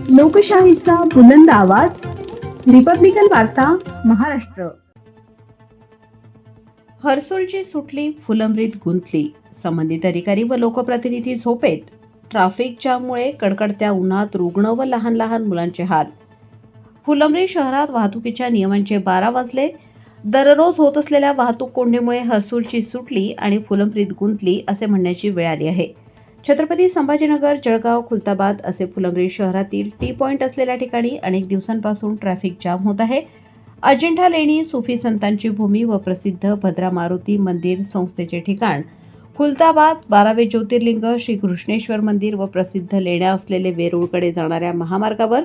लोकशाहीचा बुलंद आवाज, रिपब्लिकन वार्ता, महाराष्ट्र. हर्सुलची सुटली, फुलंब्रीत गुंतली. संबंधित अधिकारी व लोकप्रतिनिधी झोपेत. ट्रॅफिक जाममुळे कडकडत्या उन्हात रुग्ण व लहान लहान मुलांचे हाल. फुलंब्री शहरात वाहतुकीच्या नियमांचे 12 वाजले. दररोज होत असलेल्या वाहतूक कोंडीमुळे हर्सुलची सुटली आणि फुलंब्रीत गुंतली असे म्हणण्याची वेळ आली आहे. छत्रपती संभाजीनगर, जळगाव, खुलताबाद असे फुलंब्री शहरातील टी पॉइंट असलेल्या ठिकाणी अनेक दिवसांपासून ट्रॅफिक जाम होत आहे. अजिंठा लेणी, सुफी संतांची भूमी व प्रसिद्ध भद्रा मारुती मंदिर संस्थेचे ठिकाण, खुलताबाद, 12वे ज्योतिर्लिंग, श्री कृष्णेश्वर मंदिर व प्रसिद्ध लेण्या असलेले वेरूळकडे जाणाऱ्या महामार्गावर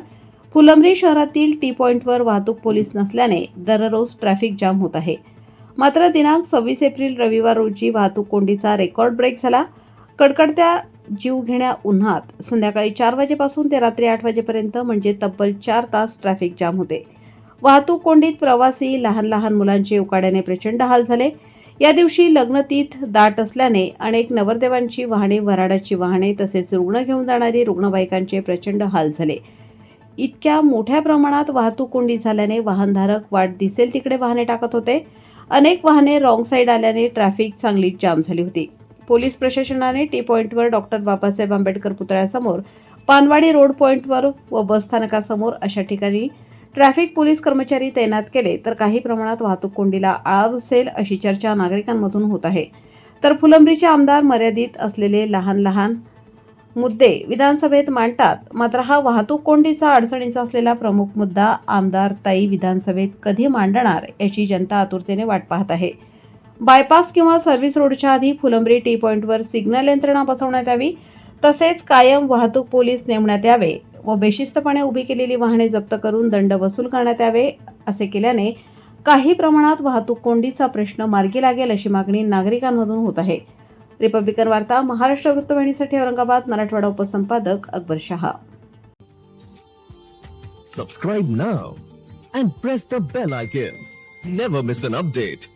फुलंब्री शहरातील टी पॉइंटवर वाहतूक पोलीस नसल्याने दररोज ट्रॅफिक जाम होत आहे. मात्र दिनांक 26 एप्रिल रविवार रोजी वाहतूक कोंडीचा रेकॉर्ड ब्रेक झाला. कडकडत्या जीवघेण्या उन्हात संध्याकाळी 4 वाजेपासून ते रात्री 8 वाजेपर्यंत म्हणजे तब्बल 4 तास ट्रॅफिक जाम होते. वाहतूक कोंडीत प्रवासी, लहान लहान मुलांचे उकाड्याने प्रचंड हाल झाले. या दिवशी लग्नतीथ दाट असल्याने अनेक नवरदेवांची वाहने, वऱ्हाडाची वाहने तसेच रुग्ण घेऊन जाणारी रुग्णवाहिकांचे प्रचंड हाल झाले. इतक्या मोठ्या प्रमाणात वाहतूक कोंडी झाल्याने वाहनधारक वाट दिसेल तिकडे वाहने टाकत होते. अनेक वाहने रॉंग साईड आल्याने ट्रॅफिक चांगलीच जाम झाली होती. पोलीस प्रशासनाने टी पॉइंटवर डॉक्टर बाबासाहेब आंबेडकर पुतळ्यासमोर, पानवाडी रोड पॉइंटवर व बस स्थानकासमोर अशा ठिकाणी ट्रॅफिक पोलीस कर्मचारी तैनात केले तर काही प्रमाणात वाहतूक कोंडीला आळा बसेल अशी चर्चा नागरिकांमधून होत आहे. तर फुलंब्रीचे आमदार मर्यादित असलेले लहान लहान मुद्दे विधानसभेत मांडतात. मात्र हा वाहतूक कोंडीचा अडचणीचा असलेला प्रमुख मुद्दा आमदार ताई विधानसभेत कधी मांडणार याची जनता आतुरतेने वाट पाहत आहे. बायपास किंवा सर्व्हिस रोडच्या आधी फुलंब्री टी पॉइंटवर सिग्नल यंत्रणा बसवण्यात यावी, तसेच कायम वाहतूक पोलीस नेमण्यात यावे व बेशिस्तपणे उभी केलेली वाहने जप्त करून दंड वसूल करण्यात यावे. असे केल्याने काही प्रमाणात वाहतूक कोंडीचा प्रश्न मार्गी लागेल अशी मागणी नागरिकांमधून होत आहे. रिपब्लिकन वार्ता, Maharashtra वृत्तवाहिनीसाठी Aurangabad, Marathwada उपसंपादक Akbar Shah. Subscribe now and press the bell icon. Never miss an update.